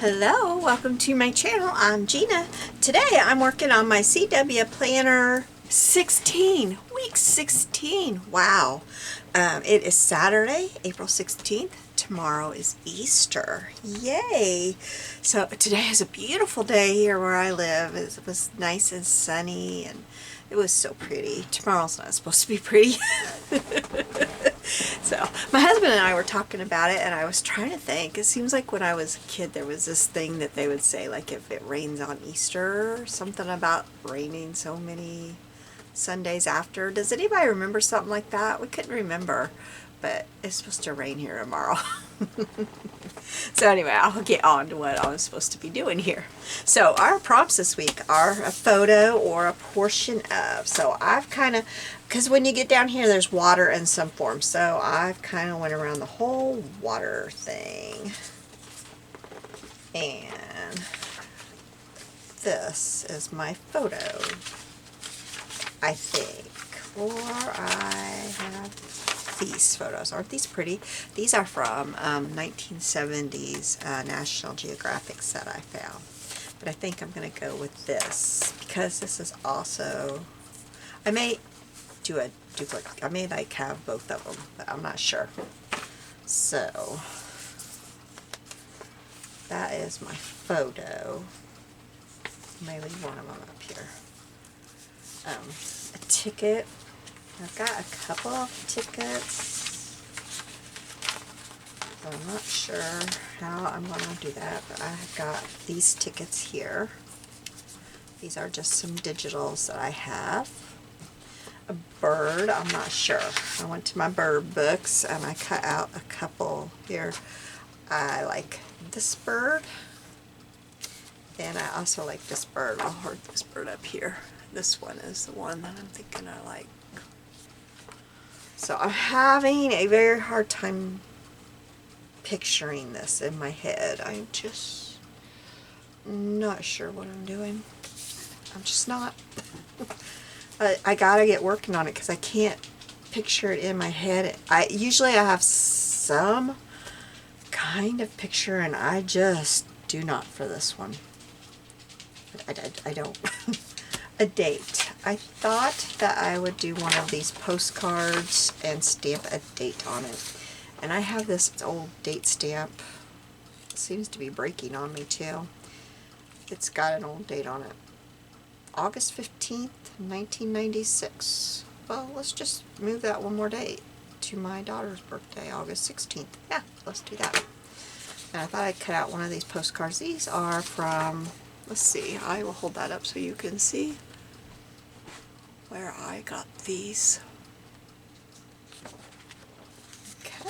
Hello, welcome to my channel. I'm Gina. Today I'm working on my CW Planner 16, week 16. Wow. It is Saturday, April 16th. Tomorrow is Easter. Yay! So today is a beautiful day here where I live. It was nice and sunny and it was so pretty. Tomorrow's not supposed to be pretty. So my husband and I were talking about it and I was trying to think. It seems like when I was a kid there was this thing that they would say, like if it rains on Easter, something about raining so many Sundays after. Does anybody remember something like that? We couldn't remember, but it's supposed to rain here tomorrow. So anyway, I'll get on to what I was supposed to be doing here. So our prompts this week are a photo or a portion of. So I've kind of, because when you get down here there's water in some form, so I've kind of went around the whole water thing. And this is my photo, I think. Or I have these photos. Aren't these pretty? These are from 1970s National Geographic set I found. But I think I'm going to go with this because this is also, I may do a duplicate. I may like have both of them, but I'm not sure. So that is my photo. I may leave one of them up here. A ticket. I've got a couple of tickets. I'm not sure how I'm going to do that, but I've got these tickets here. These are just some digitals that I have. A bird, I'm not sure. I went to my bird books and I cut out a couple here. I like this bird, and I also like this bird. I'll hold this bird up here. This one is the one that I'm thinking I like. So I'm having a very hard time picturing this in my head. I'm just not sure what I'm doing. I'm just not. I gotta get working on it because I can't picture it in my head. Usually I have some kind of picture and I just do not for this one. I don't. A date. I thought that I would do one of these postcards and stamp a date on it. And I have this old date stamp. It seems to be breaking on me too. It's got an old date on it. August 15th, 1996. Well, let's just move that one more date to my daughter's birthday, August 16th. Yeah, let's do that. And I thought I'd cut out one of these postcards. These are from, let's see, I will hold that up so you can see where I got these. Okay.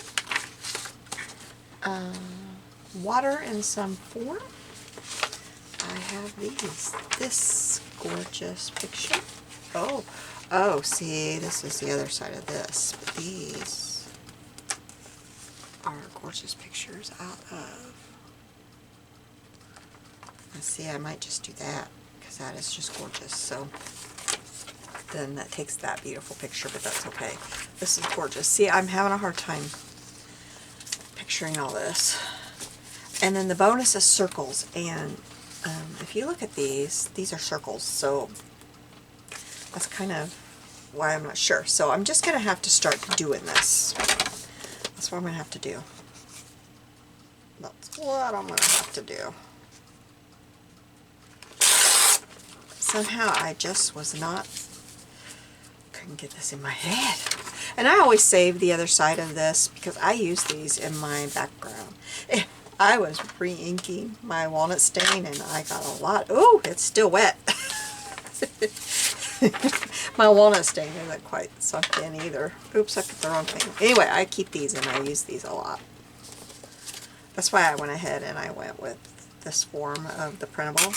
Water in some form. I have these. This gorgeous picture. Oh, see, this is the other side of this. But these are gorgeous pictures out of. Let's see, I might just do that because that is just gorgeous. So then that takes that beautiful picture, but that's okay. This is gorgeous. See, I'm having a hard time picturing all this. And then the bonus is circles, and if you look at these are circles, so that's kind of why I'm not sure. So I'm just going to have to start doing this. That's what I'm going to have to do. That's what I'm going to have to do. Somehow I just was not, couldn't get this in my head. And I always save the other side of this because I use these in my background. I was re-inking my walnut stain and I got a lot. Oh, it's still wet. My walnut stain isn't quite sunk in either. Oops, I put the wrong thing. Anyway, I keep these and I use these a lot. That's why I went ahead and I went with this form of the printable.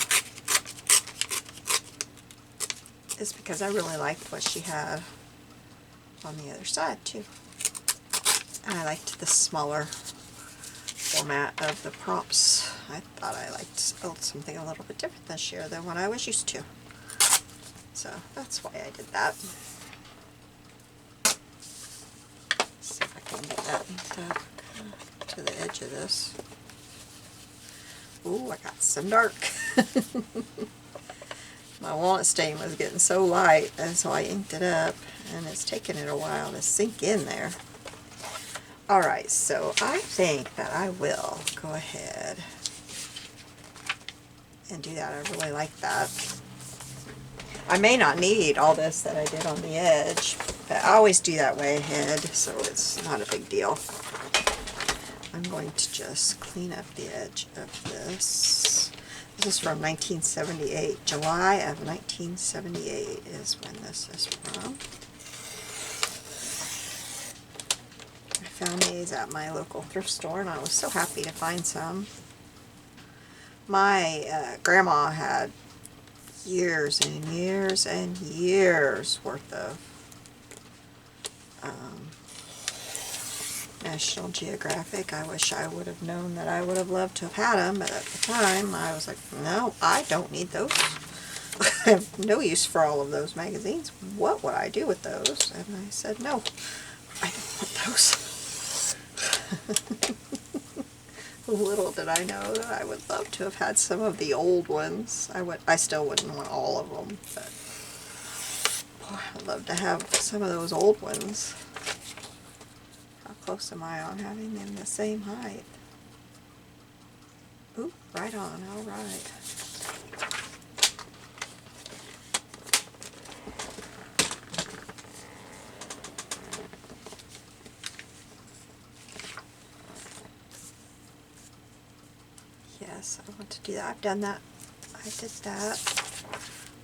Is because I really liked what she had on the other side too. And I liked the smaller format of the prompts. I thought I liked something a little bit different this year than what I was used to. So that's why I did that. Let's see if I can get that to the edge of this. Ooh, I got some dark. My walnut stain was getting so light, and so I inked it up, and it's taken it a while to sink in there. Alright, so I think that I will go ahead and do that. I really like that. I may not need all this that I did on the edge, but I always do that way ahead, so it's not a big deal. I'm going to just clean up the edge of this. This is from 1978. July of 1978 is when this is from. I found these at my local thrift store, and I was so happy to find some. My grandma had years and years and years worth of National Geographic. I wish I would have known that I would have loved to have had them, but at the time I was like, no, I don't need those. I have no use for all of those magazines. What would I do with those? And I said, no, I don't want those. Little did I know that I would love to have had some of the old ones. I still wouldn't want all of them, but boy, I'd love to have some of those old ones. How close am I on having them the same height? Ooh, right on, all right. Yes, I want to do that. I've done that. I did that.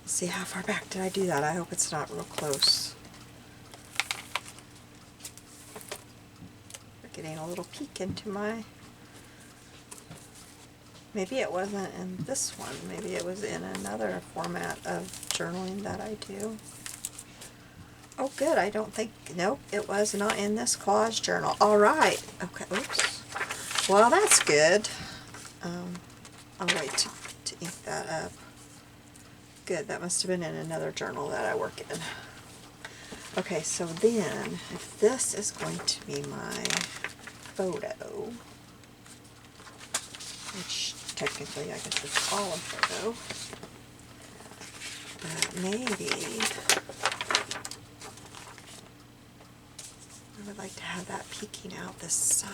Let's see, how far back did I do that? I hope it's not real close. We're getting a little peek into my... Maybe it wasn't in this one. Maybe it was in another format of journaling that I do. Oh, good. I don't think... Nope, it was not in this collage journal. All right. Okay, oops. Well, that's good. I'll wait to ink that up. Good, that must have been in another journal that I work in. Okay, so then, if this is going to be my photo, which technically I guess it's all a photo, but maybe I would like to have that peeking out the side.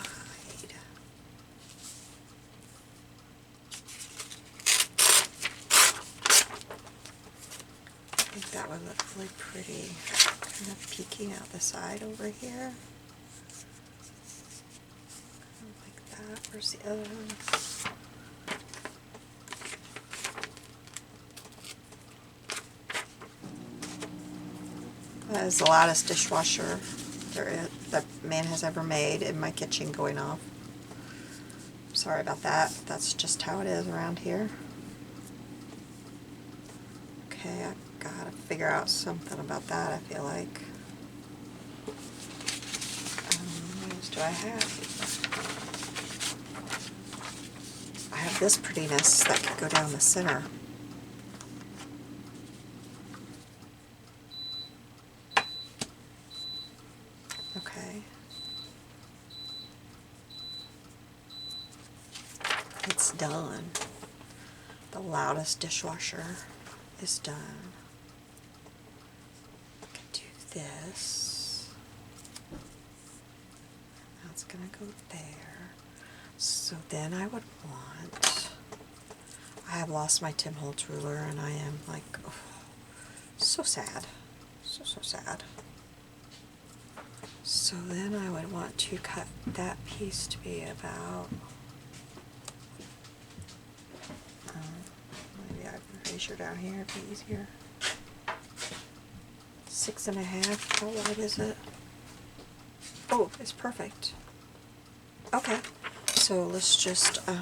I think that would look really pretty, kind of peeking out the side over here. Kind of like that. Where's the other one? That is the loudest dishwasher that man has ever made in my kitchen going off. Sorry about that. That's just how it is around here. Okay, I've got to figure out something about that, I feel like. What else do I have? I have this prettiness that could go down the center. Okay. It's done. The loudest dishwasher is done. I can do this. That's gonna go there. So then I would want, I have lost my Tim Holtz ruler and I am like, oh, so sad. So sad. So then I would want to cut that piece to be about, maybe I can erasure down here, it'd be easier. 6.5, how wide is it? Oh, it's perfect. Okay, so let's just, do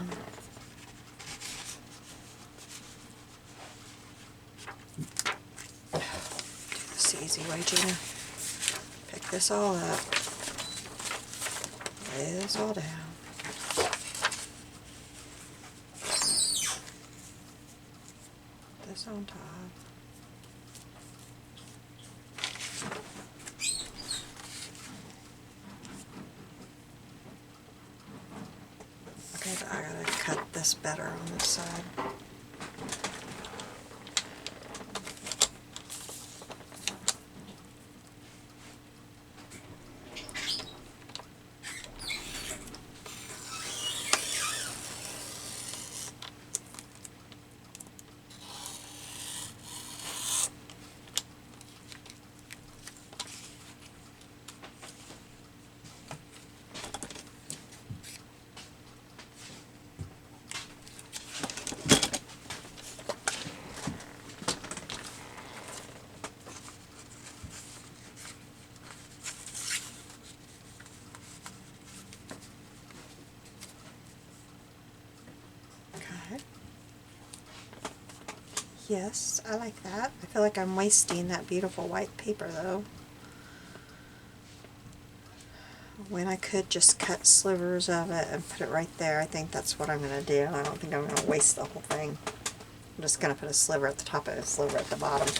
this the easy way, Gina. Pick this all up, lay this all down. This on top. Okay, but I gotta cut cut this better on this side. Yes, I like that. I feel like I'm wasting that beautiful white paper though, when I could just cut slivers of it and put it right there. I think that's what I'm going to do. I don't think I'm going to waste the whole thing. I'm just going to put a sliver at the top and a sliver at the bottom.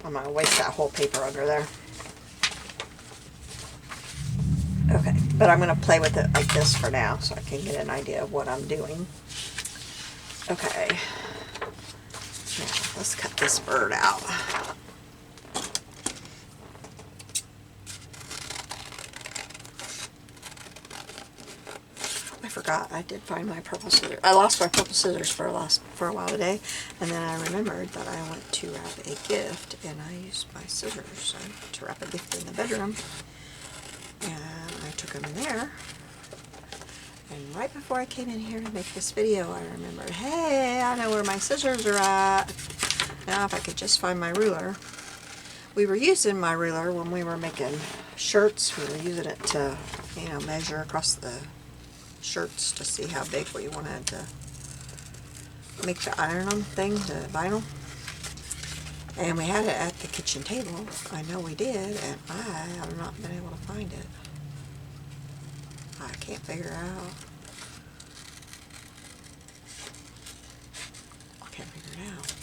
I'm not going to waste that whole paper under there. Okay, but I'm going to play with it like this for now so I can get an idea of what I'm doing. Okay, now let's cut this bird out. I forgot I did find my purple scissors. I lost my purple scissors for a while today, and then I remembered that I went to wrap a gift and I used my scissors to wrap a gift in the bedroom, and I took them in there. And right before I came in here to make this video, I remembered, hey, I know where my scissors are at. Now if I could just find my ruler. We were using my ruler when we were making shirts. We were using it to, you know, measure across the shirts to see how big we wanted to make the iron-on thing, the vinyl. And we had it at the kitchen table. I know we did, and I have not been able to find it. I can't figure out. I can't figure it out.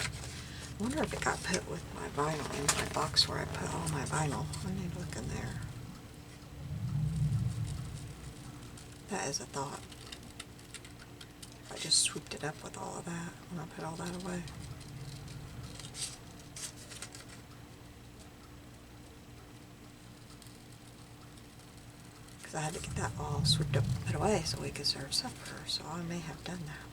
I wonder if it got put with my vinyl in my box where I put all my vinyl. I need to look in there. That is a thought. If I just swooped it up with all of that when I put all that away. Because I had to get that all swooped up and put away so we could serve supper, so I may have done that.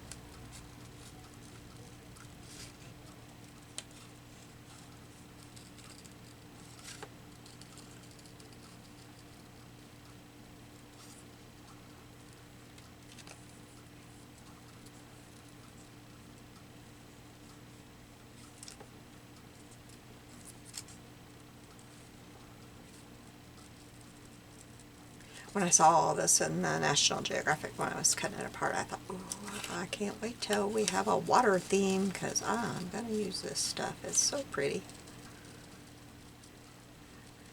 When I saw all this in the National Geographic when I was cutting it apart, I thought, oh, I can't wait till we have a water theme, because I'm going to use this stuff. It's so pretty.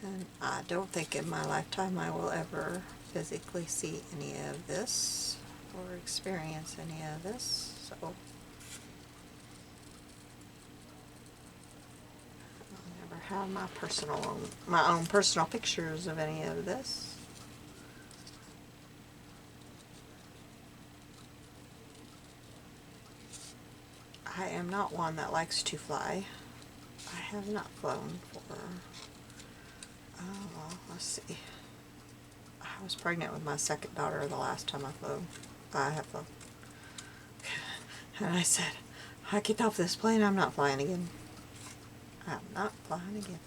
And I don't think in my lifetime I will ever physically see any of this or experience any of this. So I'll never have my own personal pictures of any of this. I am not one that likes to fly. I have not flown for, let's see. I was pregnant with my second daughter the last time I flew. I have flown. And I said, I get off this plane, I'm not flying again. I'm not flying again.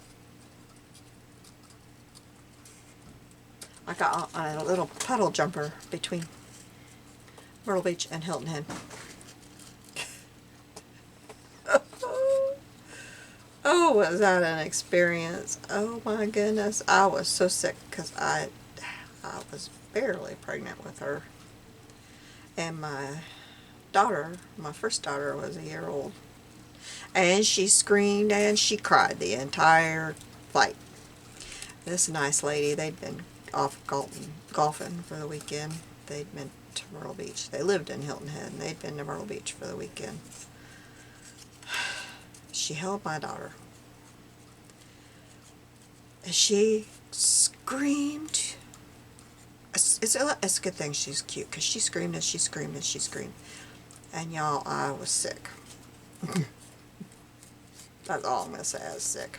I got a little puddle jumper between Myrtle Beach and Hilton Head. Oh, was that an experience? Oh my goodness. I was so sick because I was barely pregnant with her. And my daughter, my first daughter, was a year old. And she screamed and she cried the entire flight. This nice lady, they'd been off golfing for the weekend. They'd been to Myrtle Beach. They lived in Hilton Head and they'd been to Myrtle Beach for the weekend. She held my daughter. And she screamed It's a good thing she's cute, because she screamed and she screamed and she screamed. And y'all, I was sick. That's all I'm going to say, I was sick.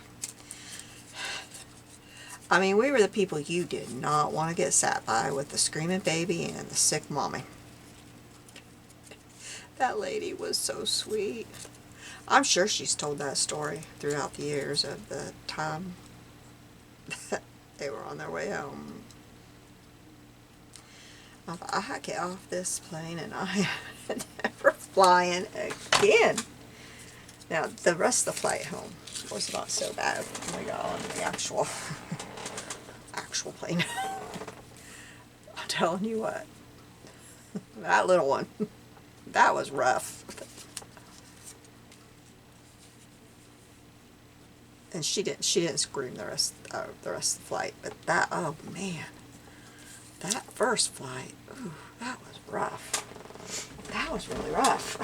I mean, we were the people you did not want to get sat by, with the screaming baby and the sick mommy. That lady was so sweet. I'm sure she's told that story throughout the years of the time that they were on their way home. I get off this plane and I am never flying again. Now, the rest of the flight home was not so bad when we got on the actual plane. I'm telling you what, that little one, that was rough. And she didn't scream the rest of the flight, but that, oh man, that first flight, ooh, that was rough. That was really rough.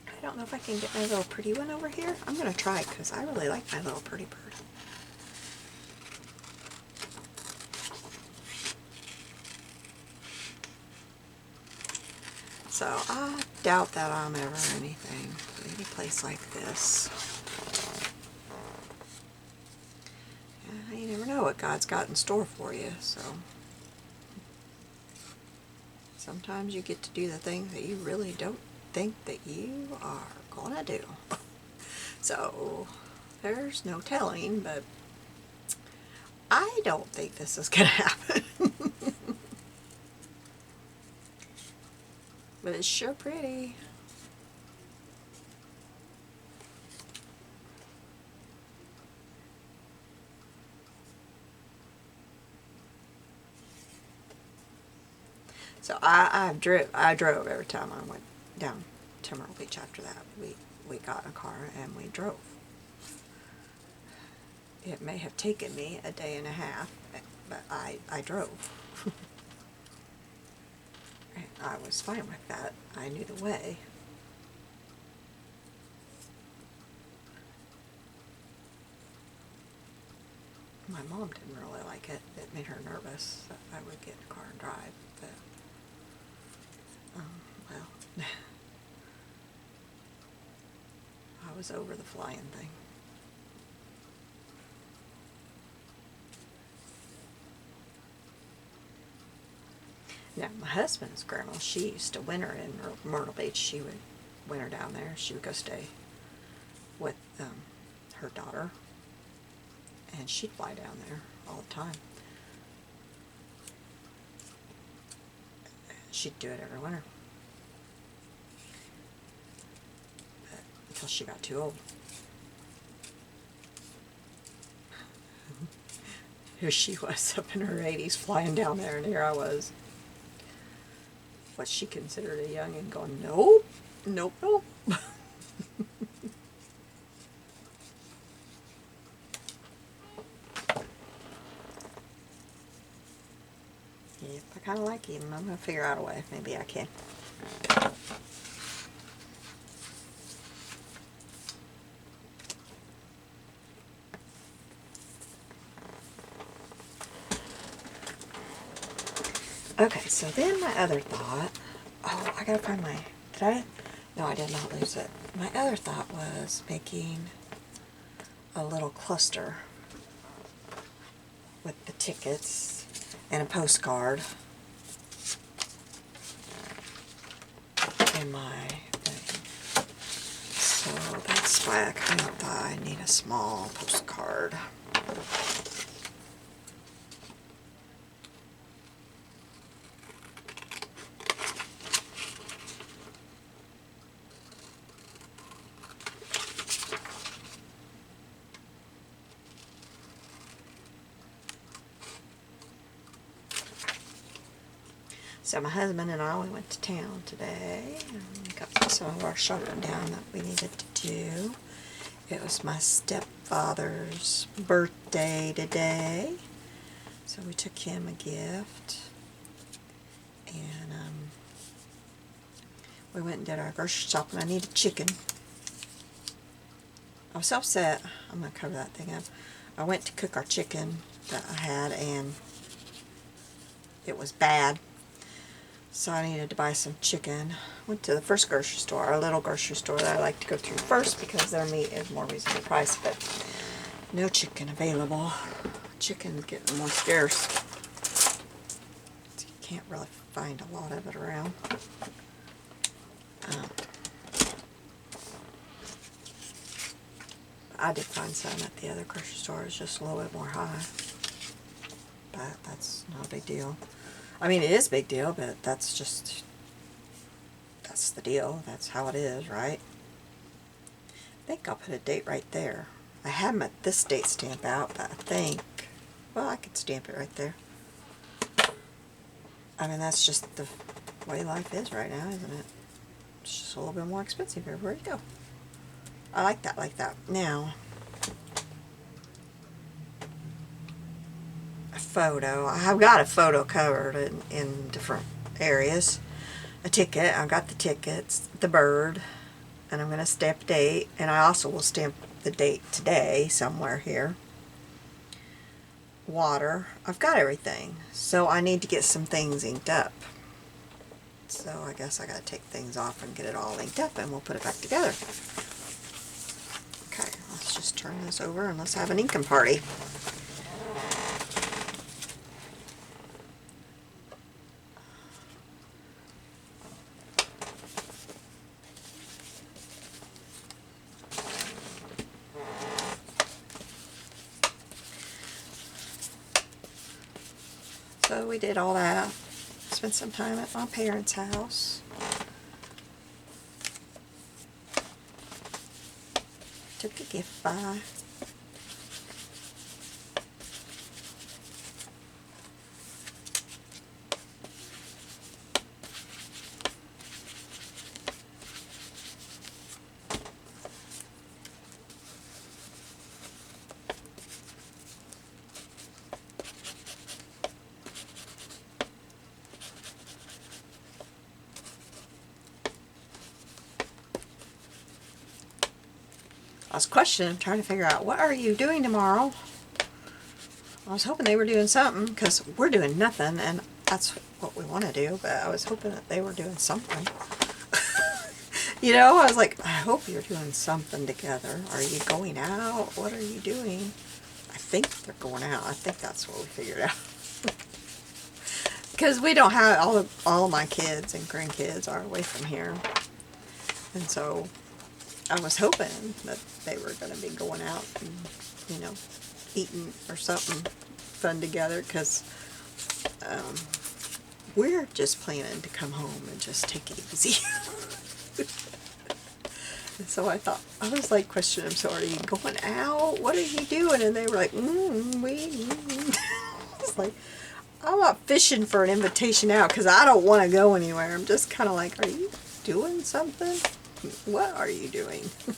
I don't know if I can get my little pretty one over here. I'm going to try, because I really like my little pretty bird. So I doubt that I'm ever anything, any place like this. Yeah, you never know what God's got in store for you, so sometimes you get to do the things that you really don't think that you are gonna do. So there's no telling, but I don't think this is gonna happen. But it's sure pretty. So I drove every time I went down to Myrtle Beach after that. We got in a car and we drove. It may have taken me a day and a half, but I drove. And I was fine with that. I knew the way. My mom didn't really like it. It made her nervous that I would get in a car and drive, but well, I was over the flying thing. Now, my husband's grandma, she used to winter in Myrtle Beach. She would winter down there. She would go stay with her daughter, and she'd fly down there all the time. She'd do it every winter, but until she got too old. Here she was up in her 80s flying down there, and here I was, what she considered a youngin', going, nope, nope, nope. Yep, I kind of like him. I'm going to figure out a way. Maybe I can. Okay, so then my other thought, oh, I gotta find my, did I? No, I did not lose it. My other thought was making a little cluster with the tickets and a postcard in my thing. So that's why I kind of thought I need a small postcard. So my husband and I, we went to town today and got some of our shopping down that we needed to do. It was my stepfather's birthday today, so we took him a gift, and we went and did our grocery shopping. I needed chicken, I was so upset. I'm going to cover that thing up. I went to cook our chicken that I had, and it was bad. So I needed to buy some chicken. Went to the first grocery store, our little grocery store that I like to go through first because their meat is more reasonably priced, but no chicken available. Chicken's getting more scarce. So you can't really find a lot of it around. I did find some at the other grocery store. It's just a little bit more high. But that's not a big deal. I mean, it is a big deal, but that's the deal. That's how it is, right? I think I'll put a date right there. I have them at this date stamp out, but I think, well, I could stamp it right there. I mean, that's just the way life is right now, isn't it? It's just a little bit more expensive everywhere you go. I like that, Now, a photo. I've got a photo covered in different areas. A ticket. I've got the tickets, the bird, and I'm going to stamp a date, and I also will stamp the date today somewhere here. Water. I've got everything. So I need to get some things inked up. So I guess I got to take things off and get it all inked up, and we'll put it back together. Okay, let's just turn this over and let's have an inking party. So we did all that. Spent some time at my parents' house. Took a gift by. I was questioning, trying to figure out, what are you doing tomorrow? I was hoping they were doing something, because we're doing nothing, and that's what we want to do, but I was hoping that they were doing something. You know, I was like, I hope you're doing something together. Are you going out? What are you doing? I think they're going out. I think that's what we figured out. Because we don't have, all of my kids and grandkids are away from here. And so I was hoping that they were going to be going out and, you know, eating or something fun together, because we're just planning to come home and just take it easy. And so I thought, I was like questioning them, so are you going out? What are you doing? And they were like, It's like, I'm not fishing for an invitation out because I don't want to go anywhere. I'm just kind of like, are you doing something? What are you doing? Are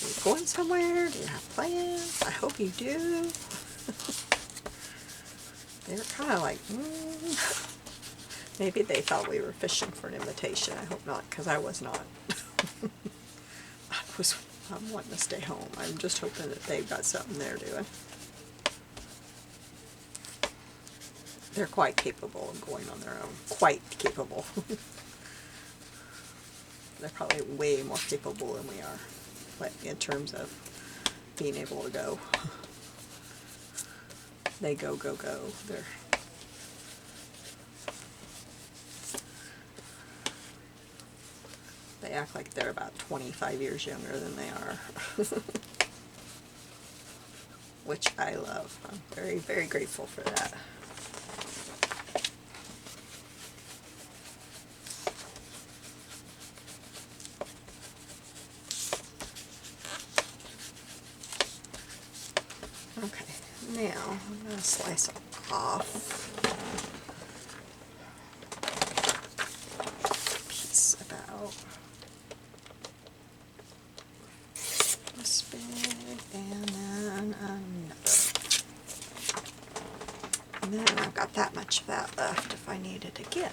you going somewhere? Do you have plans? I hope you do. They were kind of like, Maybe they thought we were fishing for an invitation. I hope not, because I was not. I'm wanting to stay home. I'm just hoping that they've got something they're doing. They're quite capable of going on their own. Quite capable. They're probably way more capable than we are, like in terms of being able to go. They go. They act like they're about 25 years younger than they are. Which I love. I'm very, very grateful for that. Okay, now I'm going to slice off a piece about this big, and then another. And then I've got that much of that left if I needed again.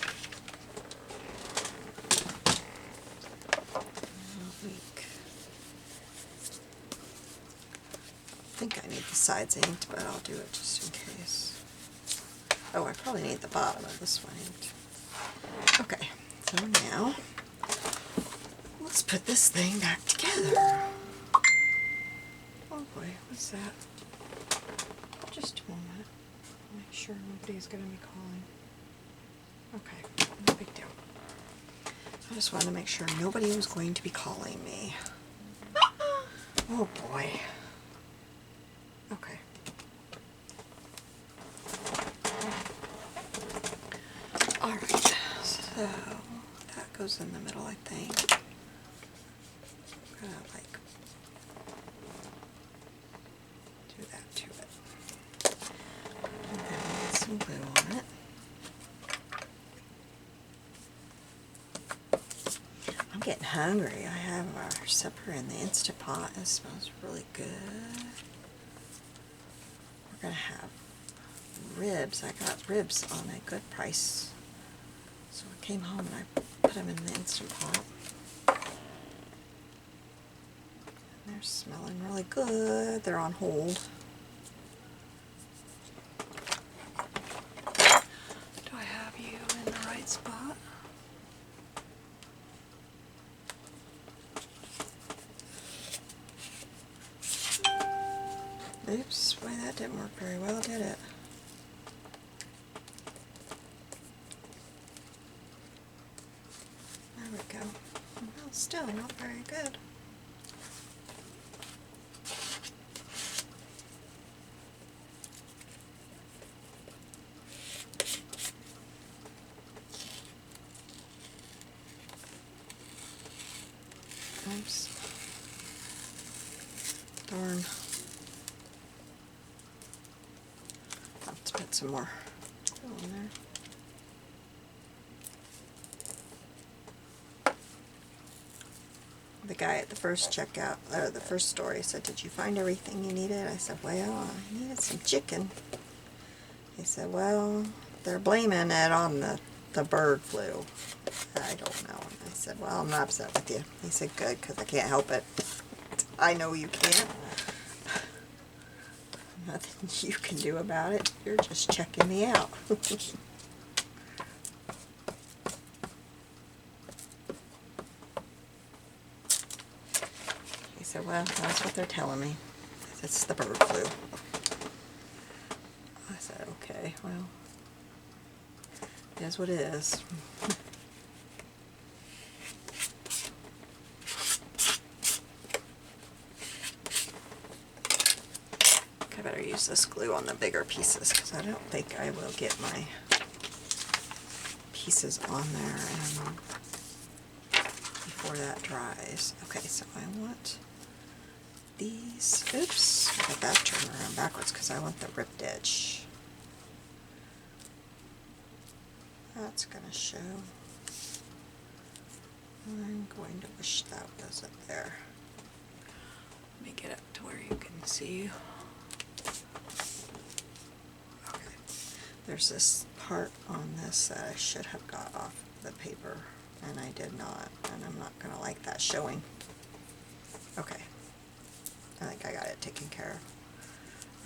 sides inked, but I'll do it just in case. Oh, I probably need the bottom of this one inked. Okay, so now let's put this thing back together. Oh boy, what's that? Just a moment. Make sure nobody's going to be calling. Okay, no big deal. I just wanted to make sure nobody was going to be calling me. Oh boy. Okay. Alright, so that goes in the middle, I think. I'm gonna like do that to it. And then get some glue on it. I'm getting hungry. I have our supper in the Instant Pot. It smells really good. We're gonna have ribs. I got ribs on a good price. So I came home and I put them in the Instant Pot. And they're smelling really good. They're on hold. Do I have you in the right spot? Oops, boy, that didn't work very well, did it? There we go. Well, still not very good. Oops. Darn. I'll have to put some more glue on there. The guy at the first checkout, or the first store, he said, "Did you find everything you needed?" I said, "Well, I needed some chicken." He said, "Well, they're blaming it on the bird flu." I don't know. And I said, "Well, I'm not upset with you." He said, "Good, because I can't help it." I know you can't. Nothing you can do about it. You're just checking me out. He said, "Well, that's what they're telling me. It's the bird flu." I said, "Okay, well, it is what it is." I better use this glue on the bigger pieces because I don't think I will get my pieces on there before that dries. Okay, so I want these. Oops, I got that turned around backwards because I want the ripped edge. That's going to show. I'm going to wish that wasn't there. Let me get up to where you can see. Okay, there's this part on this that I should have got off the paper, and I did not, and I'm not going to like that showing. Okay, I think I got it taken care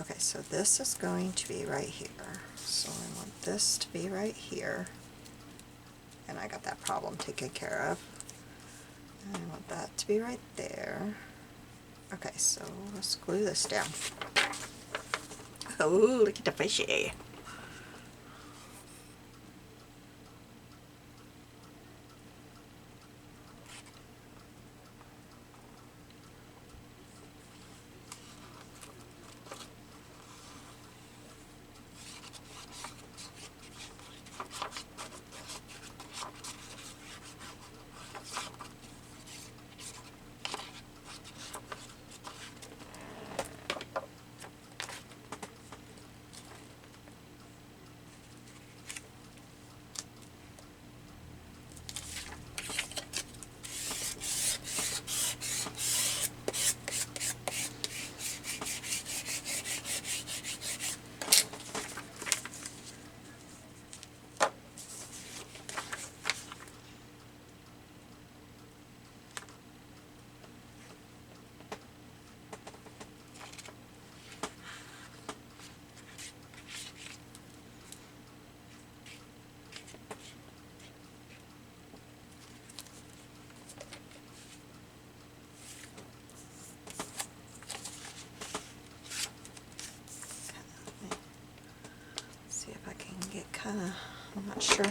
of. Okay, so this is going to be right here. So I want this to be right here, and I got that problem taken care of. And I want that to be right there. Okay, so let's glue this down. Oh, look at the fishy. kinda, I'm not sure.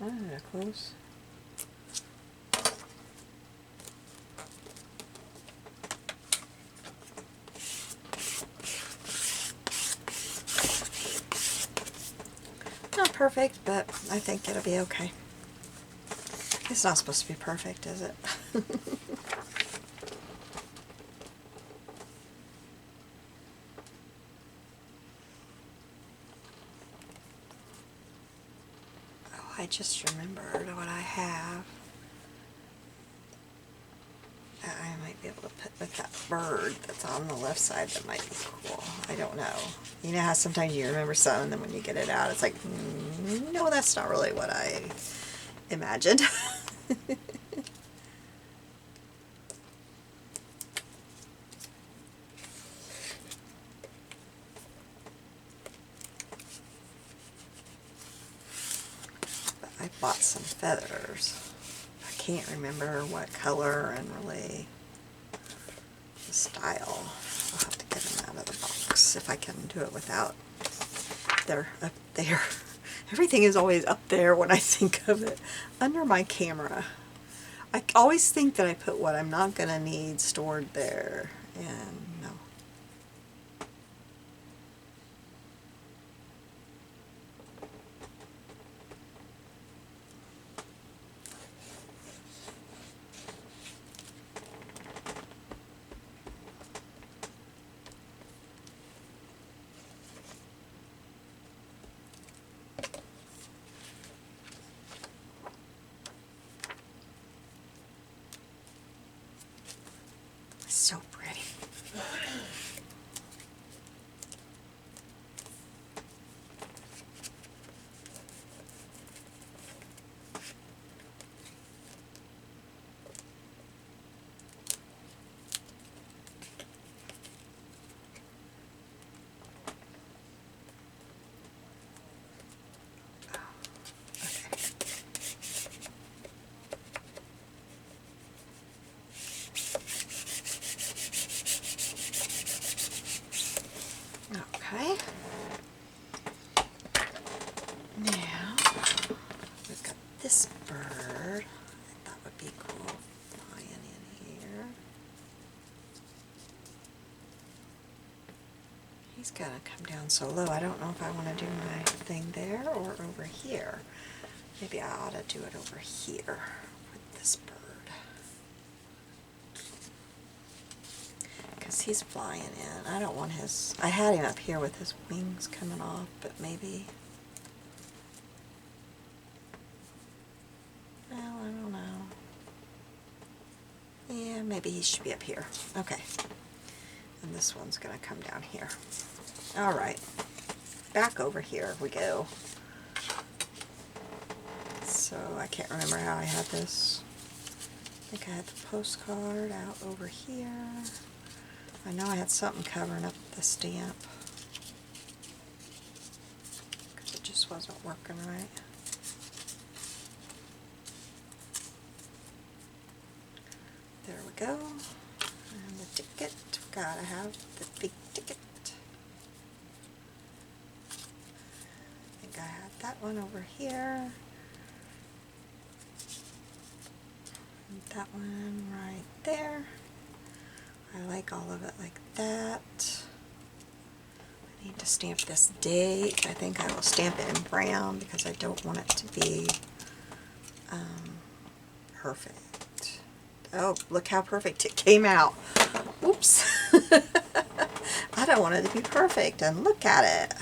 Oh, they're close. Not perfect, but I think it'll be okay. It's not supposed to be perfect, is it? Oh, I just remembered what I have. That I might be able to put with that bird that's on the left side. That might be cool. I don't know. You know how sometimes you remember something, and then when you get it out, it's like, no, that's not really what I imagined. But I bought some feathers. I can't remember what color and really the style. I'll have to get them out of the box if I can do it without. They're up there. Everything is always up there when I think of it. Under my camera. I always think that I put what I'm not going to need stored there, and no. So pretty. Okay. Now, we've got this bird. I thought would be cool flying in here. He's got to come down so low. I don't know if I want to do my thing there or over here. Maybe I ought to do it over here with this bird. Because he's flying in. I don't want his... I had him up here with his wings coming off, but maybe... Well, I don't know. Yeah, maybe he should be up here. Okay. And this one's going to come down here. Alright. Back over here we go. So I can't remember how I had this. I think I had the postcard out over here. I know I had something covering up the stamp. Because it just wasn't working right. There we go. And the ticket. Gotta have the big ticket. I think I had that one over here. And that one right there. I like all of it like that. I need to stamp this date. I think I will stamp it in brown because I don't want it to be perfect. Oh, look how perfect it came out. Oops. I don't want it to be perfect, and look at it.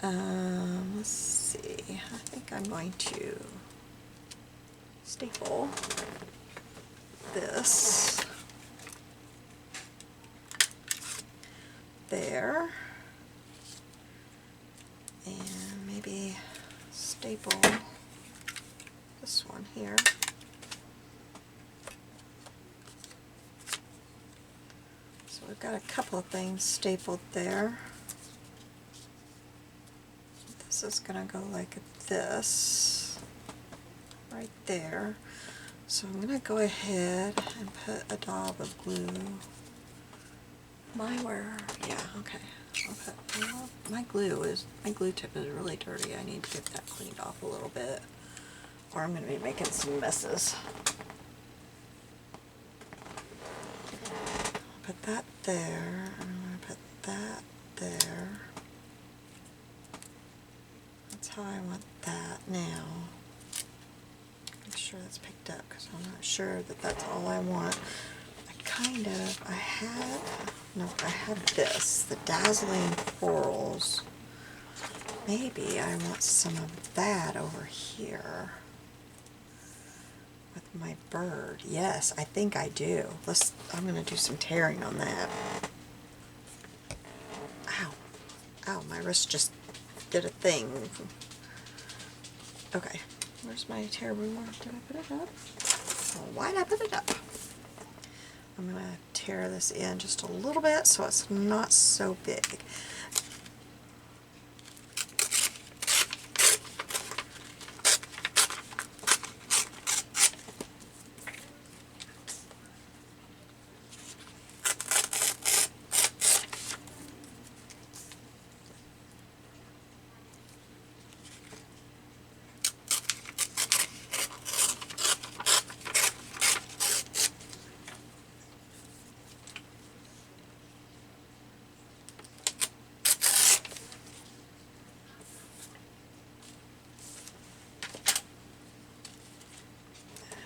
Let's see. I think I'm going to staple this there, and maybe staple this one here. So we've got a couple of things stapled there. This is going to go like this, right there. So I'm going to go ahead and put a daub of glue where? Yeah, okay. Well, my glue tip is really dirty. I need to get that cleaned off a little bit, or I'm going to be making some messes. Put that there. I'm going to put that there. That's how I want that now. Make sure that's picked up because I'm not sure that that's all I want. I had this, the Dazzling Corals. Maybe I want some of that over here with my bird. Yes, I think I do. I'm going to do some tearing on that. Ow. Ow, my wrist just did a thing. Okay, where's my tear ruler? Did I put it up? Oh, why did I put it up? I'm going to tear this in just a little bit so it's not so big.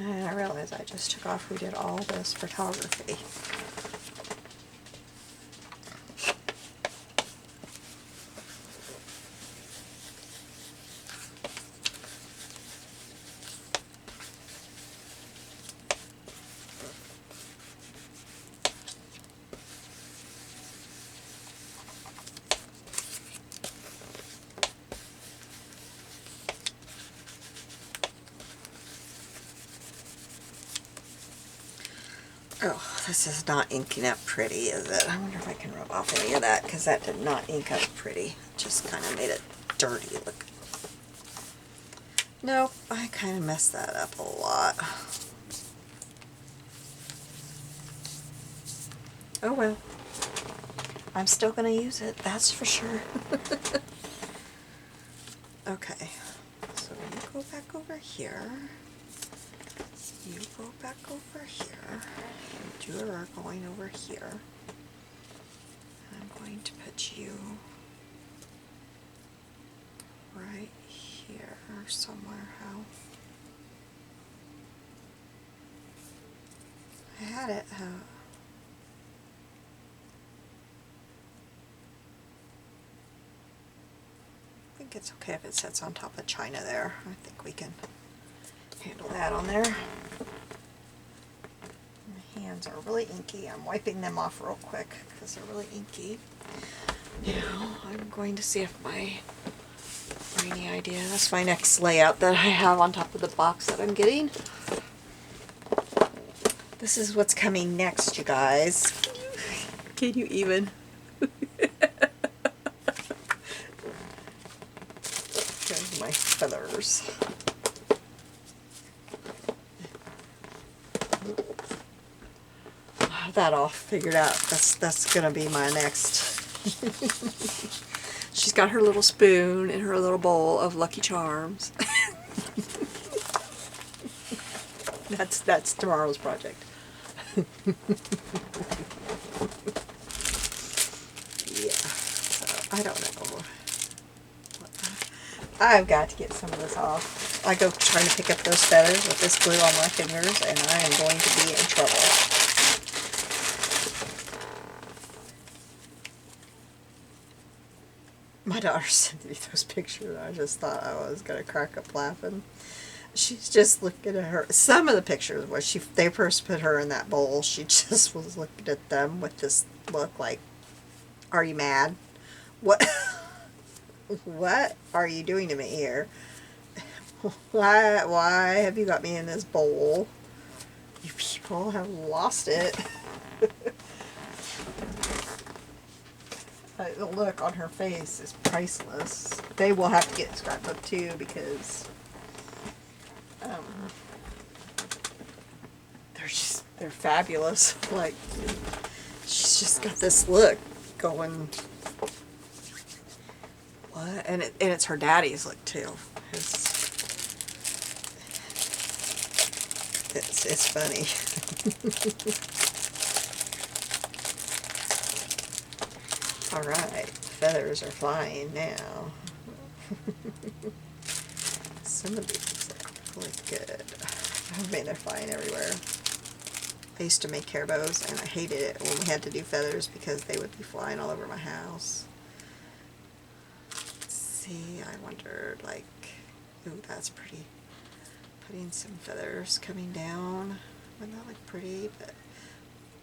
And I realize I just took off who did all this photography. Oh, this is not inking up pretty, is it? I wonder if I can rub off any of that, because that did not ink up pretty. It just kind of made it dirty look. Nope, I kind of messed that up a lot. Oh well. I'm still going to use it, that's for sure. Okay, so you go back over here. You go back over here. You two are going over here. I'm going to put you right here somewhere. How? I had it. I think it's okay if it sits on top of China there. I think we can handle that on there. My hands are really inky. I'm wiping them off real quick because they're really inky. Now I'm going to see if my rainy idea, that's my next layout that I have on top of the box that I'm getting. This is what's coming next, you guys. Can you even? Here's my feathers. I have that all figured out. That's gonna be my next. She's got her little spoon and her little bowl of Lucky Charms. That's tomorrow's project. Yeah, so I don't know. I've got to get some of this off. I go trying to pick up those feathers with this glue on my fingers, and I am going to be in trouble. My daughter sent me those pictures. I just thought I was going to crack up laughing. She's just looking at her. Some of the pictures where they first put her in that bowl, she just was looking at them with this look like, "Are you mad? What? What are you doing to me here? Why have you got me in this bowl? You people have lost it." The look on her face is priceless. They will have to get scrapbook too because they're fabulous. Like, She's just got this look going. What? And it's her daddy's look too. It's funny. All right, feathers are flying now. Some of these are really good. I mean, they're flying everywhere. I used to make hair bows, and I hated it when we had to do feathers because they would be flying all over my house. Let's see, I wondered, like, ooh, that's pretty. Putting some feathers coming down. Wouldn't that look pretty? But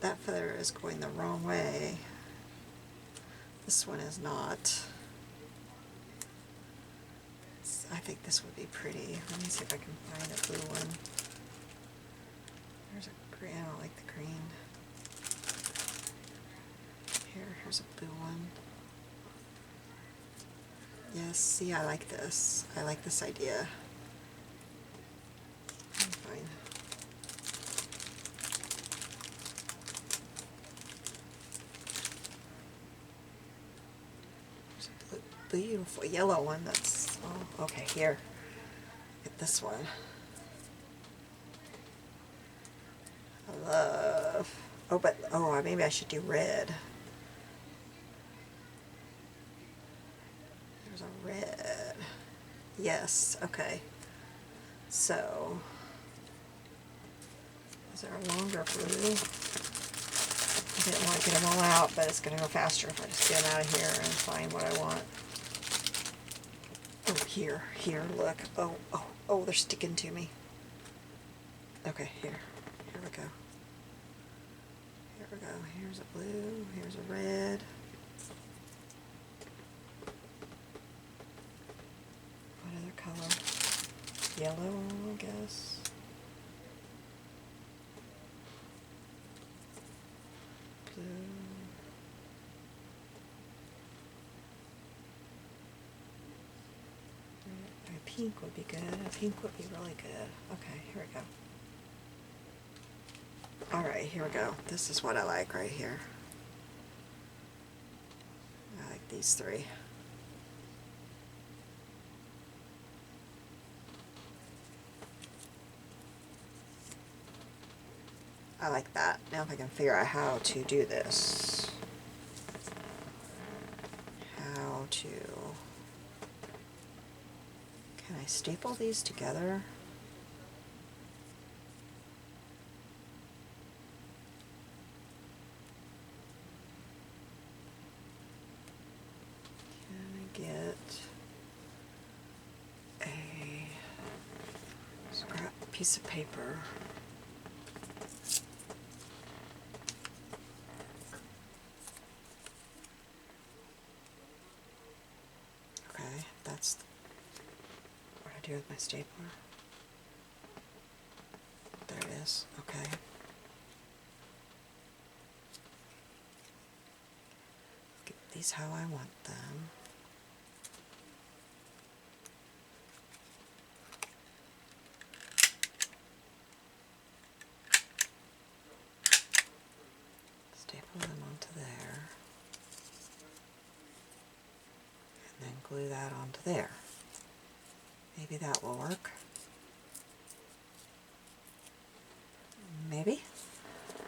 that feather is going the wrong way. This one is not. I think this would be pretty. Let me see if I can find a blue one. There's a green. I don't like the green. Here's a blue one. Yes, see, I like this. I like this idea. Fine. There's a beautiful yellow one that's, oh, okay, here. Get this one. I love, oh, but, oh, maybe I should do red. There's a red. Yes, okay. So, is there a longer blue? I didn't want to get them all out, but it's going to go faster if I just get them out of here and find what I want. Oh, here, look. Oh, they're sticking to me. Okay, here we go. Here we go. Here's a blue, here's a red. What other color? Yellow, I guess. Blue. A pink would be good. A pink would be really good. Okay, here we go. Alright, here we go. This is what I like right here. I like these three. I like that. Now if I can figure out how to do this. How to... Can I staple these together? Can I get a scrap piece of paper? Okay, that's what I do with my stapler. There it is. Okay. Get these how I want them. Staple them onto there. And then glue that onto there. Maybe that will work. Maybe.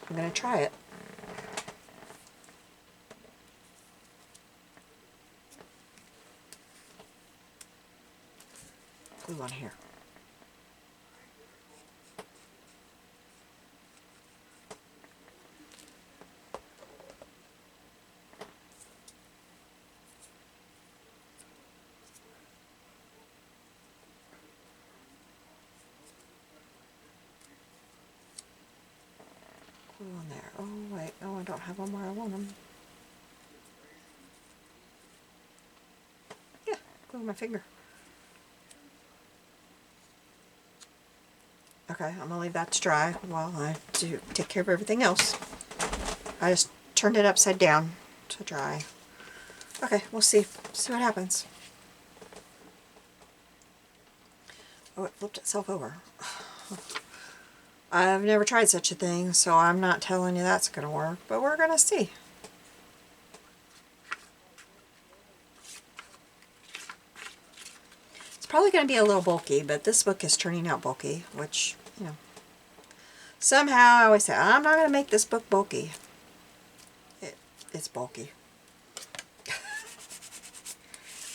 I'm going to try it. Glue on here. Glue on there. Oh wait, no, I don't have them where I want them. Yeah, glue on my finger. Okay, I'm gonna leave that to dry while I do take care of everything else. I just turned it upside down to dry. Okay, we'll see what happens. Oh, it flipped itself over. I've never tried such a thing, so I'm not telling you that's going to work, but we're going to see. It's probably going to be a little bulky, but this book is turning out bulky, which, you know, somehow I always say, I'm not going to make this book bulky. It's bulky.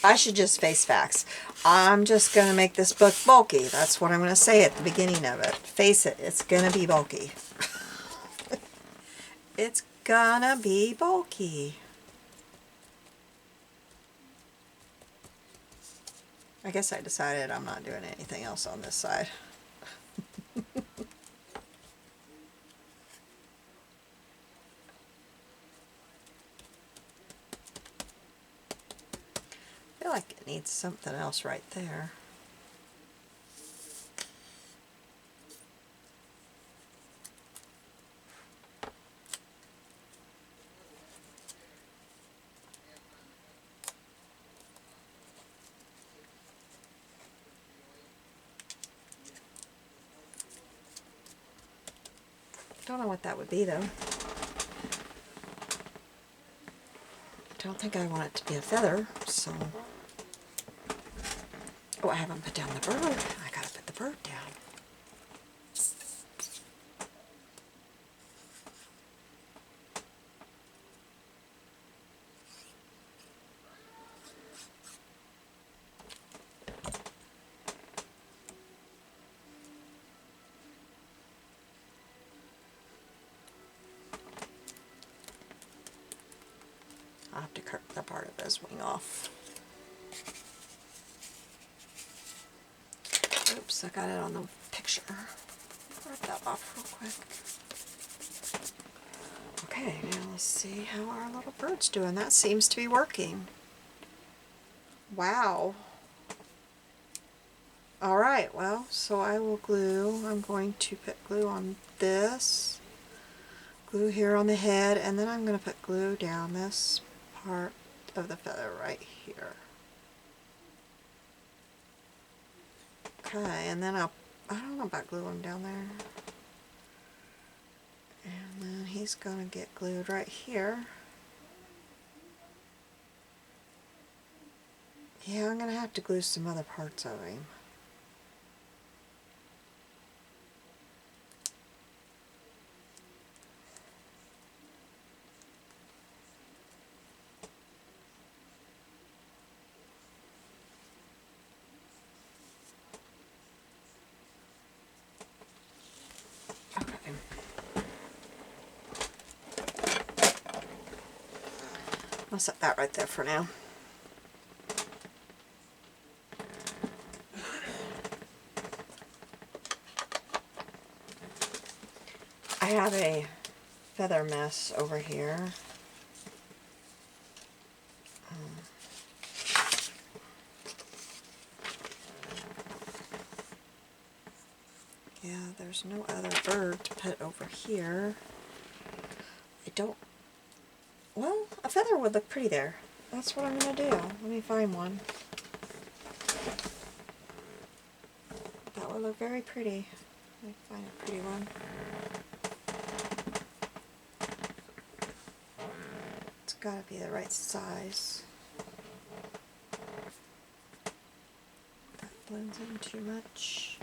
I should just face facts. I'm just going to make this book bulky. That's what I'm going to say at the beginning of it. Face it, it's going to be bulky. It's gonna be bulky. I guess I decided I'm not doing anything else on this side. I feel like it needs something else right there. Don't know what that would be though. I don't think I want it to be a feather, so... Oh, I haven't put down the bird. I gotta put the bird down. I'll have to cut the part of his wing off. Oops, I got it on the picture. Rip that off real quick. Okay, now let's see how our little bird's doing. That seems to be working. Wow. Alright, well, so I will glue. I'm going to put glue on this, glue here on the head, and then I'm going to put glue down this part of the feather right here. Okay, and then I don't know about gluing down there. And then he's going to get glued right here. Yeah, I'm going to have to glue some other parts of him. I'll set that right there for now. I have a feather mess over here. Yeah, there's no other bird to put over here. I don't... Well, a feather would look pretty there. That's what I'm going to do. Let me find one. That would look very pretty. Let me find a pretty one. It's got to be the right size. That blends in too much.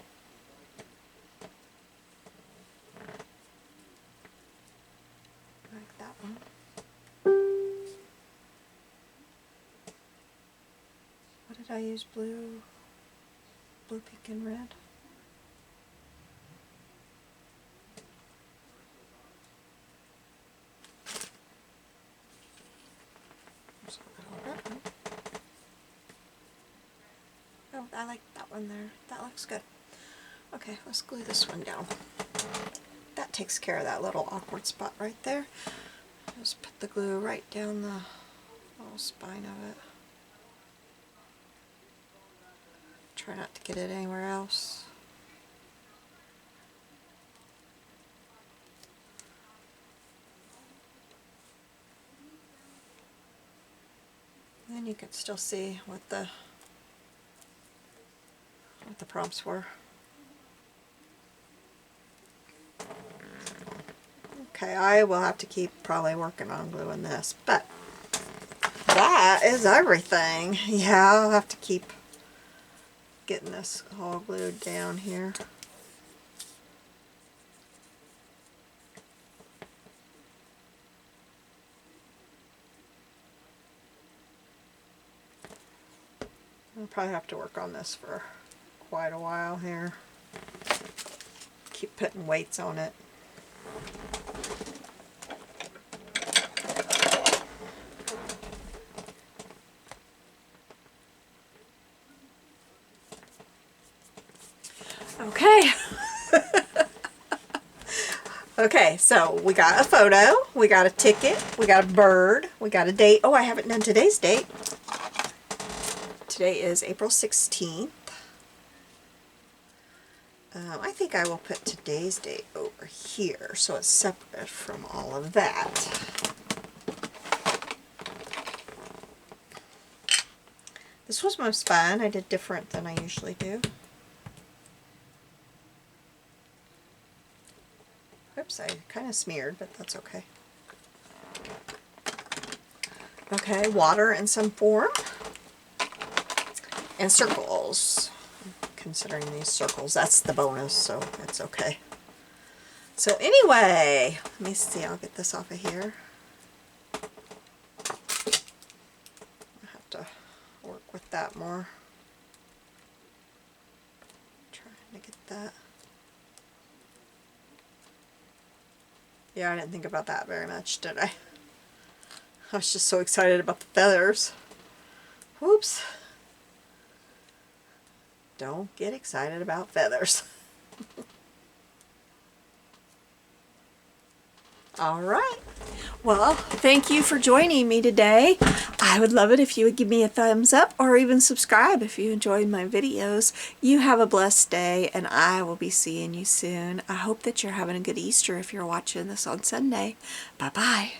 Like that one. What did I use? Blue, pink, and red? Oh, I like that one there. That looks good. Okay, let's glue this one down. That takes care of that little awkward spot right there. Just put the glue right down the little spine of it. Try not to get it anywhere else. And then you can still see what the prompts were. Okay, I will have to keep probably working on gluing this, but that is everything. Yeah, I'll have to keep getting this all glued down here. I'll probably have to work on this for quite a while here. Keep putting weights on it. Okay. Okay, so we got a photo, we got a ticket, we got a bird, we got a date. Oh, I haven't done today's date. Today is April 16th. I think I will put today's date over here so it's separate from all of that. This was most fun. I did different than I usually do. Oops, I kind of smeared, but that's okay. Okay, water in some form. And circles. Considering these circles, that's the bonus, so it's okay. So anyway, let me see, I'll get this off of here. I have to work with that more. Trying to get that. Yeah, I didn't think about that very much, did I? I was just so excited about the feathers. Whoops. Don't get excited about feathers. All right. Well, thank you for joining me today. I would love it if you would give me a thumbs up or even subscribe if you enjoyed my videos. You have a blessed day, and I will be seeing you soon. I hope that you're having a good Easter if you're watching this on Sunday. Bye-bye.